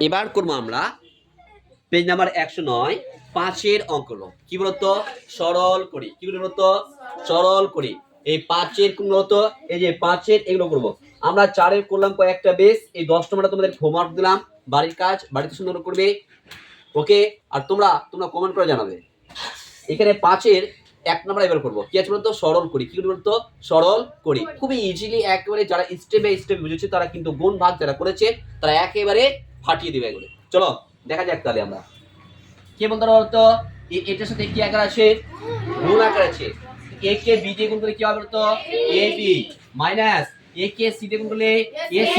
এবার করবো আমরা পেজ নাম্বার 109 5-এর অঙ্ক হলো কি বলতো সরল করি কি বলতো সরল করি এই 5-এর কোন বলতো এই যে 5-এর এগুলো করবো আমরা 4-এর করলাম কয়েকটা বেস এই 10 নম্বরটা তোমাদের হোমওয়ার্ক দিলাম বাড়ির কাজ বাড়িতে সুন্দর করবে ওকে আর তোমরা কমেন্ট করে জানাবে এখানে 5-এর 1 নম্বর এবার করবো কি আছে বলতো সরল করি কি বলতো সরল করি খুবই ইজিলি একেবারে যারা স্টেপ বাই স্টেপ বুঝেছে তারা কিন্তু গুণ ভাগ যারা করেছে তারা একেবারে ফাটিয়ে দিবে এগুলো চলো দেখা যাক তাহলে আমরা কি বলতে বলতো এটার সাথে কি আকার আছে গুণ আকার আছে a কে b দিয়ে গুণ করলে কি হবে বলতো ab minus a K c দিয়ে গুণ করলে ac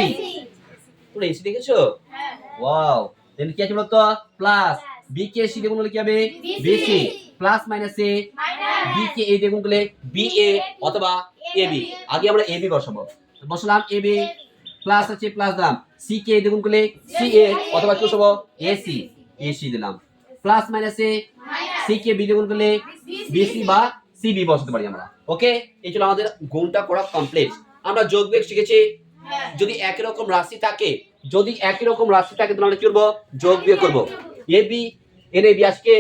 তোমরা ac দেখেছো হ্যাঁ ওয়াও দেন কি আছে বলতো প্লাস b কে c দিয়ে গুণ করলে কি হবে bc plus minus a b K a দিয়ে গুণ করলে ba অথবা ab আগে আমরা ab বসাবো বসালাম ab প্লাস আছে প্লাস দিলাম c কে a দিয়ে গুণ করলে ca অথবা কি বসাবো ac ac দিলাম প্লাস মাইনাসে সি কে বি দিয়ে গুণ করলে বিসি বা সিবি বসাতে পারি আমরা ওকে এই চলো আমাদের গুণটা করা কমপ্লিট আমরা যোগ বিয়োগ শিখেছি যদি একই রকম রাশি থাকে তাহলে কি করব যোগ বিয়োগ করব এ বি এনে বি আছে কে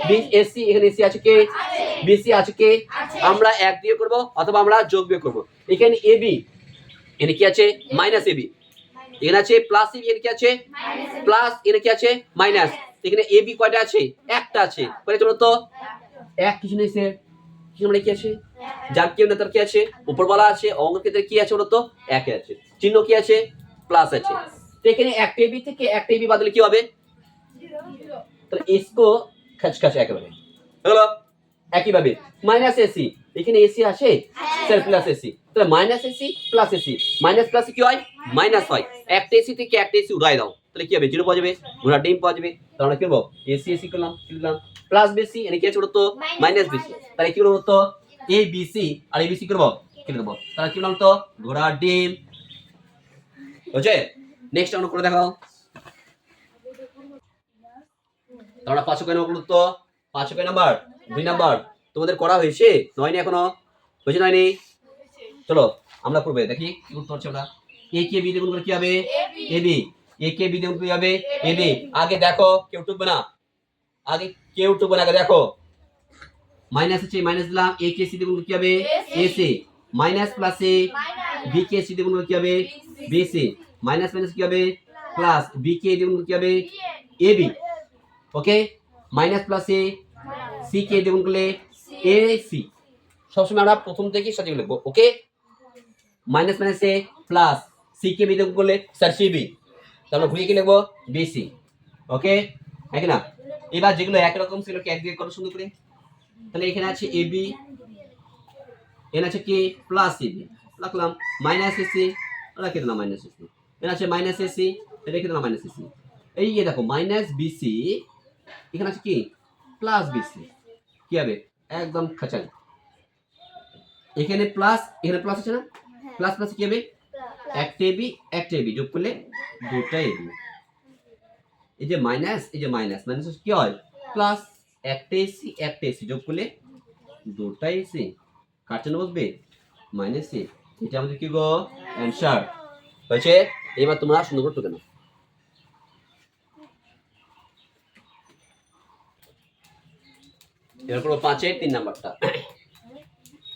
বি এসি এখানে এসি আছে কে বিসি আছে কে আমরা এক দিয়ে করব অথবা আমরা যোগ বিয়োগ করব এখানে এ বি এনে কি আছে মাইনাস এ বি এখানে আছে প্লাস সি এখানে কি আছে প্লাস এখানে কি আছে মাইনাস এখানে এ বি কয়টা আছে একটা আছে কয়টা চলো তো এক কিছু নেই স্যার কি মানে কি আছে যার কি না তার কি আছে উপরওয়ালা আছে অঙ্কের ক্ষেত্রে কি আছে বলো তো এক আছে চিহ্ন কি আছে প্লাস আছে তো এখানে একটা এবি থেকে একটা এবি বাদলে কি হবে 0 তাহলে इसको खचखच একেবারে হলো একই ভাবে মাইনাস এসি এখানে এসি আসে স্যার প্লাস এসি তাহলে minus AC plus AC minus plus কি হয় মাইনাস হয় একটা এসি থেকে একটা এসি উড়াই দাও তাহলে কি হবে 0 পাওয়া যাবে ঘোড়া ডিম পাওয়া যাবে তাহলে আমরা কি করব এসি এসি করলাম প্লাস বিসি এনে কি আছে বলতো মাইনাস বিসি তাহলে কি করব তো এ বিসি আর এ বিসি করব কি করব তাহলে কি বললাম তো ঘোড়া ডিম বুঝে নেক্সট আমরা করে দেখাও তোমরা 5 কয় নম্বর তো 5 কয় নাম্বার 2 নাম্বার তোমাদের করা হয়েছে নয়নি এখনো হয়েছে নয়নি চলো আমরা করবে দেখি কি করতে হচ্ছে আমরা a কে b দিয়ে গুণ করে কি হবে ab a কে b দিয়ে গুণ করে কি হবে ab আগে দেখো কেউ টুকবে না আগে দেখো মাইনাস আছে মাইনাস দিলাম a কে c দিয়ে গুণ করে কি হবে ac minus plus a b K c দিয়ে গুণ করে কি হবে bc মাইনাস মাইনাস কি হবে প্লাস b কে দিয়ে গুণ করে কি হবে ab okay minus plus A C কে দিয়ে গুণ করলে এ সি সবসময় আমরা প্রথম থেকে সাজিয়ে লিখবো ওকে মাইনাস মাইনাস এ প্লাস সি কে বি দিয়ে গুণ করলে স্যার সিবি তাহলে ঘুরিয়ে কি লিখবো বিসি ওকে একই না এবার যেগুলো একই রকম ছিল কি এক দিয়ে কত সুন্দর করে তাহলে এখানে আছে এ বি এখানে আছে কি প্লাস সিবি রাখলাম মাইনাস এসি রাখে দিলাম মাইনাস এসি এখানে আছে মাইনাস এসি রেখে দিলাম মাইনাস এসি এই যে দেখো মাইনাস বিসি এখানে আছে কি প্লাস বিসি কি হবে একদম খাঁচাল এখানে প্লাস আছে না প্লাস প্লাস কি হবে একটা এবি যোগ করলে দুটা এবি এই যে মাইনাস মাইনাস কি হয় প্লাস একটা এসি যোগ করলে দুটা এসি কার জন্য বসবে মাইনাস এ এটা আমাদের কি গো অ্যানসার হয়েছে এবার তোমরা সুন্দর করে টুকে নাও এবার করবো 5-এর 3 নাম্বারটা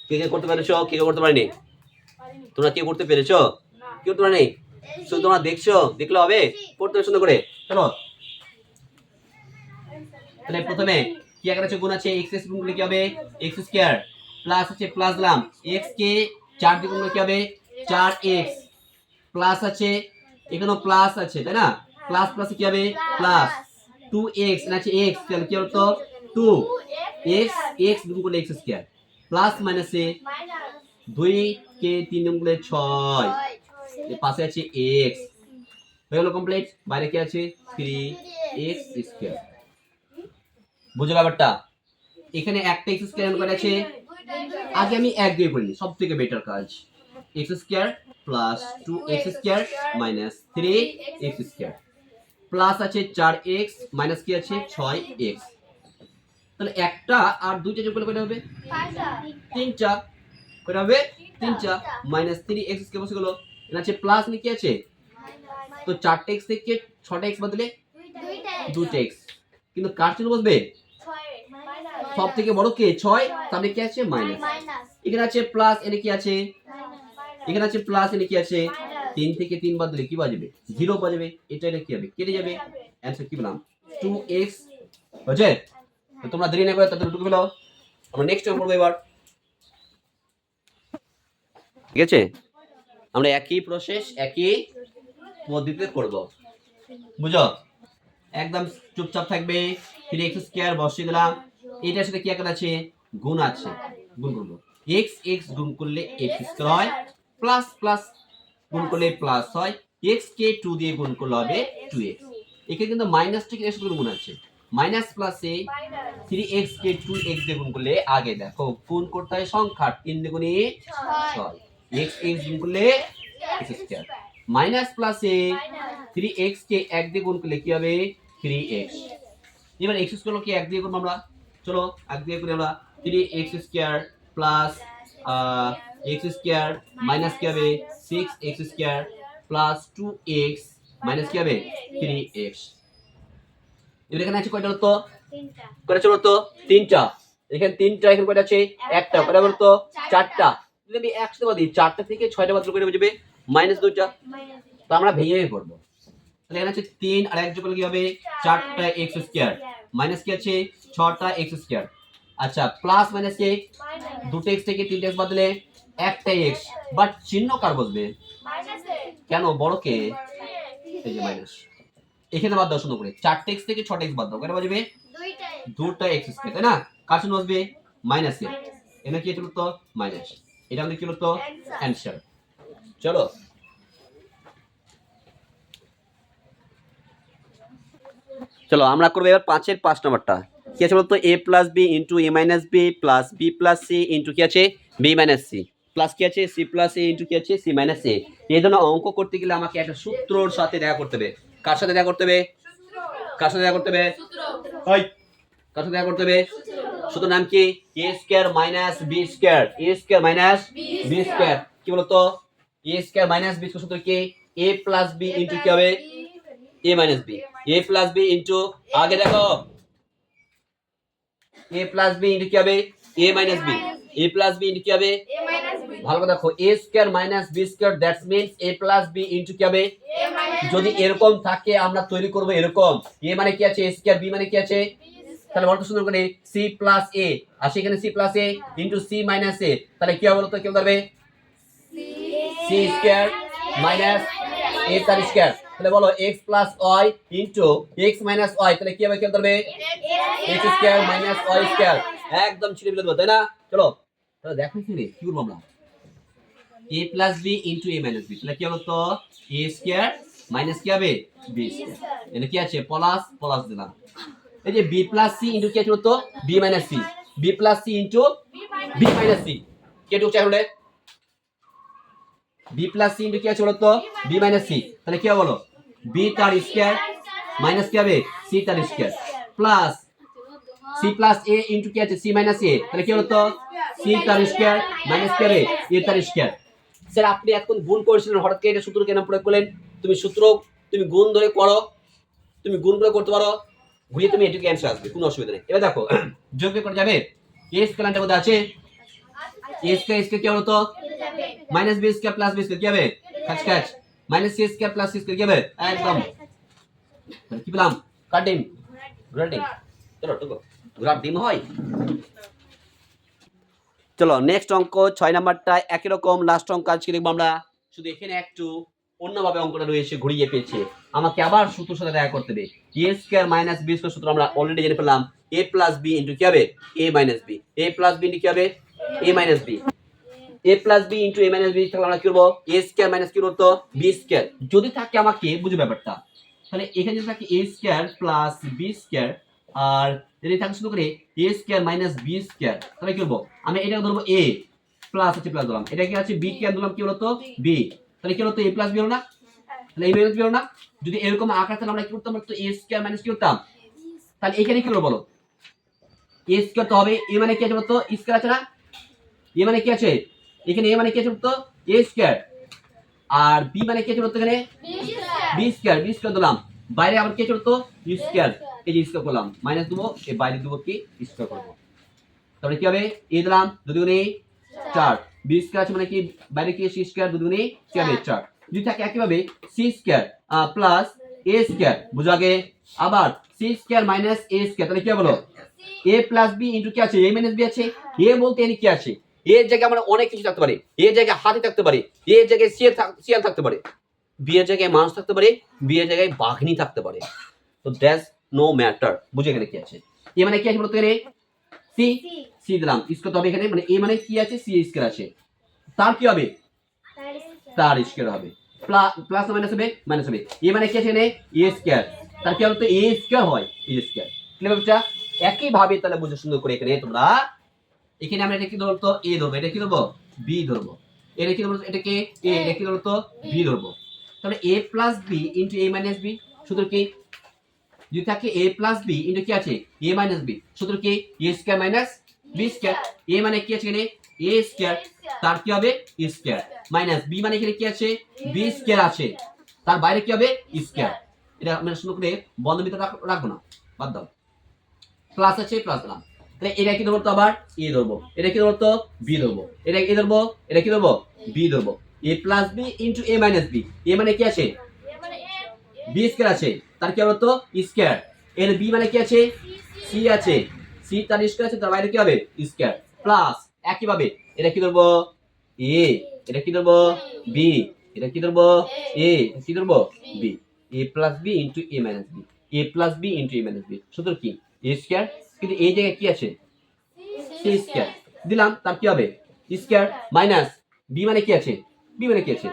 কে করতে পেরেছো কে করতে পারেনি তোমরা কে করতে পেরেছো কেউ তোমরা নেই শুধু তোমরা দেখছো দেখলে হবে করতে হবে সুন্দর করে চলো তাহলে প্রথমে কি আকার আছে গুণ আছে x গুণ করলে কি হবে x স্কয়ার প্লাস আছে প্লাস দিলাম x কে 4 দিয়ে গুণ করলে কি হবে 4x প্লাস আছে এখানেও প্লাস আছে তাই না প্লাস প্লাস কি হবে প্লাস 2x না আছে x তাহলে কি হলো 2x গুণ করলে x স্কয়ার প্লাস মাইনাস এ 2 কে 3 গুণ করলে 6 এর পাশে আছে x হয়ে গেল কমপ্লিট বাইরে কি আছে 3x স্কয়ার বুঝো ব্যাপারটা এখানে একটা x স্কয়ার করে আছে আগে আমি এক দিয়ে পড়িনি সবথেকে বেটার কাজ x square plus 2x square minus 3x square plus আছে 4x মাইনাস কি আছে 6x তাহলে একটা আর দুইটা যোগ করলে কত হবে তিনটা কত হবে তিনটা মাইনাস 3x কে বসে গেল এটা আছে প্লাস নি কি আছে তো তো 4x থেকে 6x বদলে 2x, কিন্তু কার চিহ্ন বসবে? সব থেকে বড় কে? 6, তাহলে কি আছে? মাইনাস। এখানে আছে প্লাস, এখানে কি আছে? এখানে আছে প্লাস, এখানে কি আছে? 3 থেকে 3 বাদ দিলে কি বাজবে? 0 বাজবে। এটা কি হবে? কেটে যাবে। অ্যানসার কি পেলাম? 2x। বুঝছে? তো তোমরা দেরি না করে তাড়াতাড়ি টুকু ফেলো। আমরা নেক্সট টাইম করব এবার। ঠিক আছে, আমরা একই প্রসেস একই পদ্ধতিতে করব। বুঝো? একদম চুপচাপ থাকবে। 3x² বসিয়ে দিলাম। এটার সাথে কি আকার আছে? গুণ আছে, গুণ করব। x x গুণ করলে x² হয়, প্লাস প্লাস গুণ করলে প্লাস হয়, x কে 2 দিয়ে গুণ করলে হবে 2x। এখানে কিন্তু মাইনাস থেকে এর সাথে গুণ আছে, মাইনাস প্লাসে 3x কে 2x দিয়ে গুণ করলে আগে দেখো গুণ করতে হয় সংখ্যা 3 দ্বিগুণে 6, x x গুণ করলে x², মাইনাস প্লাসে 3x কে 1 দিয়ে গুণ করলে কি হবে? 3x। এবার x² কে 1 দিয়ে গুণ আমরা, চলো 1 দিয়ে করি আমরা। 3x² প্লাস x² মাইনাস কি হবে? 6x² প্লাস 2x মাইনাস কি হবে? 3x। এবার এখানে আছে কয়টা হতো? কয়টা চলো তো? 3টা। এখানে 3টা, এখানে কয়টা আছে? একটা। কয়টা বলতো? 4টা। যদি আমি একসাথে বাদ দিই, 4টা থেকে 6টা বাদ করে বুঝবে মাইনাস 2টা। তো আমরা ভেঙে ভেঙে করব। তাহলে এখানে আছে 3 আর 1 যোগ করলে কি হবে? 4টা x² মাইনাস কি আছে? 6টা x²। আচ্ছা, প্লাস মাইনাস কি? 2x থেকে 3x বাদ দিলে একটা x, বাট চিহ্ন কার বসবে? কেন? বড় কে? এই যে মাইনাস। এখানে বাদ দাও সুন্দর করে। 4x থেকে 6x বাদ দাও, কয়টা বাজবে? 2টা x², তাই না? কার চিহ্ন বসবে? মাইনাস এ। এখানে কি হলো তো? মাইনাস। এটা আমাদের কি হলো তো? অ্যানসার। চলো চলো আমরা করবো এবার 5-এর 5 নাম্বারটা। কি আছে বলতো? a plus B into a minus B plus B plus C into কি আছে? বি মাইনাস সি প্লাস কি আছে? সি প্লাস এ ইন্টু কি আছে? সি মাইনাস এ। এই জন্য অঙ্ক করতে গেলে আমাকে একটা সূত্রর সাথে দেখা করতে হবে। কার সাথে দেখা করতে হবে? কার সাথে দেখা করতে হবে? ওই কার সাথে দেখা করতে হবে? সূত্র নাম কি? a square minus B square, a square minus B square. কি বলতো? a square minus B square সূত্র কি? a প্লাস বি ইন্টু কি হবে? a minus B. a plus B into, আগে দেখো, a প্লাস বি ইন্টু কি হবে? a minus B. a plus B into কি হবে? ভালো করে দেখো, a square minus B square, that's means a plus B into কি হবে? যদি এরকম থাকে আমরা তৈরি করব এরকম। a মানে কি আছে? a স্কয়ার, b মানে কি আছে? তাহলে বলতো সুন্দর করে c প্লাস a, আর সেখানে c plus a into c minus a, তাহলে কি হবে বলতো? কি হবে? c স্কয়ার মাইনাস a তার স্কয়ার। তাহলে বলো x plus y into x minus y, তাহলে কি হবে? কি হবে? x square minus y square. একদম ছিঁড়ে ফেলে দেবো, তাই না? চলো তাহলে দেখো এখানে কি করবো আমরা? a plus b into a minus b, তাহলে কি হলো তো? a স্কয়ার মাইনাস কি হবে? b square. এটা কি আছে? প্লাস প্লাস দিলাম। এই যে b প্লাস c ইন্টু কি আছে বলতো? b minus c, b plus c into b minus c। কে ঢুকছে এখন? b প্লাস c ইন্টু কি আছে বলতো? b মাইনাস c, তাহলে কি হবে বলো? b তার স্কয়ার মাইনাস কি হবে? c তার square plus c plus a into কি আছে? c মাইনাস a, তাহলে কি হলো তো? c তার স্কয়ার মাইনাস কি হবে? a তার স্কয়ার। স্যার আপনি এতক্ষণ গুণ করেছিলেন, হঠাৎ করে এটা সূত্র কেন প্রয়োগ করলেন? তুমি সূত্র, তুমি গুণ ধরে করো, তুমি গুণ করে করতে পারো, ঘুরিয়ে তুমি এটুকু অ্যান্সার আসবে, কোনো অসুবিধা নেই। এবার দেখো যোগ বিয়োগ করা যাবে। a স্কয়ারটার মধ্যে আছে a স্কয়ার, স্কয়ার কি হলো তো? Minus b square plus b square কি হবে? কাজ কাজ। Minus c square plus c square কি হবে? একদম কি পেলাম? Cutting, grading. চলো টুকু ঘোড়ার ডিম হয়। চলো নেক্সট অঙ্ক 6 নাম্বারটা একই রকম লাস্ট অঙ্ক আজকে দেখবো আমরা, শুধু এখানে একটু অন্যভাবে অঙ্কটা রয়েছে, ঘুরিয়ে পেয়েছে। আমাকে আবার সূত্রের সাথে দেখা করতে হবে। a square minus b square সূত্র আমরা অলরেডি জেনে পেলাম। a প্লাস b ইন্টু কি হবে? a minus b। a plus b into কি হবে? a minus b। a plus b into a minus b তাহলে আমরা কি করবো? a স্কয়ার মাইনাস কি বলতো? b square. যদি থাকে আমাকে বুঝে ব্যাপারটা, তাহলে এখানে যদি থাকে a square plus b square, আর যদি থাকে শুধু করে a square minus b square, তাহলে কি করবো? আমি এটা ধরবো a প্লাস হচ্ছে প্লাস ধরলাম, এটা কি আছে? b কে ধরলাম কি বলতো? b, তাহলে কি হলো? a প্লাস b হলো না? তাহলে a মাইনাস b হলো না? যদি এরকম আকার তাহলে আমরা কি করতাম? তো a স্কয়ার মাইনাস কি করতাম? তাহলে এখানে কি হলো বলো? a স্কয়ার তো হবে, a মানে কি আছে বলতো? স্কয়ার আছে না? a মানে কি আছে? এখানে a মানে কি আছে বলতো? a স্কয়ার, আর b মানে কি আছে বলতো? এখানে বি স্কয়ার দিলাম, বাইরে আবার কি করতো ইউ স্কয়ার, এই যে স্কয়ার করলাম মাইনাস দেবো, এই বাইরে দেবো কি স্কয়ার করবো, তাহলে কি হবে এ দিলাম 2 দুগুণে 4, বি স্কয়ার আছে মানে কি বাইরে কি সি স্কয়ার 2 দুগুণে কি হবে 4, যদি থাকে একইভাবে সি স্কয়ার প্লাস এ স্কয়ার বুঝো আগে, আবার সি স্কয়ার মাইনাস এ স্কয়ার, তাহলে কি হলো এ প্লাস বি ইনটু কি আছে এ মাইনাস বি আছে, এ বলতে এর কি আছে, এর জায়গায় আমরা অনেক কিছু থাকতে পারে, এর জায়গায় হাতি থাকতে পারে, এর জায়গায় সিয়াল থাকতে পারে, বি এর জায়গায় মানুষ থাকতে পারে, বি এর জায়গায় বাঘিনী থাকতে পারে, তো দ্যাটস নো ম্যাটার, বুঝে এখানে কি আছে, এ মানে কি আছে বলতো এখানে সি, সি দিলাম স্কয়ার, তবে এখানে মানে এ মানে কি আছে সি স্কয়ার আছে, তার কি হবে তার স্কয়ার হবে, প্লাস মাইনাস হবে মাইনাস হবে, এ মানে কি আছে এখানে এ স্কয়ার, তার কি হবে তো এ স্কয়ার হয় এ স্কয়ার, ক্লিয়ার বাচ্চা, একই ভাবে তাহলে বুঝে সুন্দর করে এখানে তোমরা, এখানে আমরা এটা কি ধরবো তো এ ধরবো, এটা কি ধরবো বি ধরবো, এটা কি ধরবো এটাকে এ, এটা কি ধরবো তো বি ধরবো, তাহলে a plus B into a minus B, সূত্র কি যদি থাকে a প্লাস বি ইনটু কি আছে a মাইনাস বি, সূত্র কি a square minus b square, a মানে কি আছে এখানে a স্কয়ার, তার কি হবে স্কয়ার, মাইনাস b মানে এখানে কি আছে b স্কয়ার আছে, তার বাইরে কি হবে স্কয়ার, এটা আমরা সুন্দর করে বন্ধ ভিতরে রাখবো না, বাদ দাও, প্লাস আছে প্লাস দিলাম, তাহলে এটা কি ধরবো তো আবার এ ধরবো, এটা কি ধরবো তো বি ধরবো, এটা কি ধরবো, এটা কি ধরবো বি ধরবো, a plus B into a minus B, a মানে কি আছে বি স্কয়ার আছে, তার কি হবে তো স্কয়ার, এর বি মানে কি আছে সি আছে, সি তার স্কয়ার আছে, তার বাইরে কি হবে স্কয়ার, প্লাস একই ভাবে এটা কি ধরবো এ, এটা কি ধরবো বি, এটা কি ধরবো এ, এটা কি ধরবো B, a plus B into a minus B, a plus B into a minus B, সূত্র কি a স্কয়ার, কিন্তু এই জায়গায় কি আছে সি স্কয়ার দিলাম, তার কি হবে স্কয়ার, মাইনাস বি মানে কি আছে বি মানে কি আছে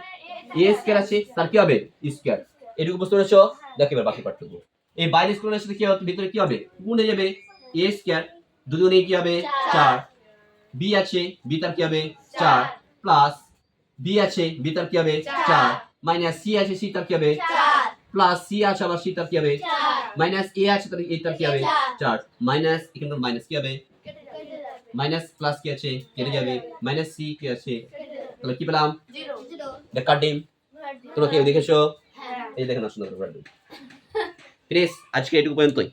এ স্কয়ার আছে, তার কি হবে স্কয়ার, এটুকু বুঝতে পেরেছো, দেখো এবার বাকি পার্টটুকু, এই বাইরে স্কয়ারের সাথে কি হবে ভিতরে কি হবে গুণ হয়ে যাবে, এ স্কয়ার দুগুণে কি হবে 4, বি আছে বি তার কি হবে 4, প্লাস বি আছে বি তার কি হবে 4, মাইনাস সি আছে সি তার কি হবে প্লাস সি আছে আবার সি তার কি হবে মাইনাস এ আছে তার এ তার কি হবে 4, মাইনাস এখানে মাইনাস কি হবে মাইনাস প্লাস কি আছে কেটে যাবে, মাইনাস সি কি আছে, তাহলে কি পেলাম কাটিং, তোমরা কেউ দেখেছো এই দেখেন সুন্দর করে প্লিজ, আজকে এটুকু পর্যন্তই।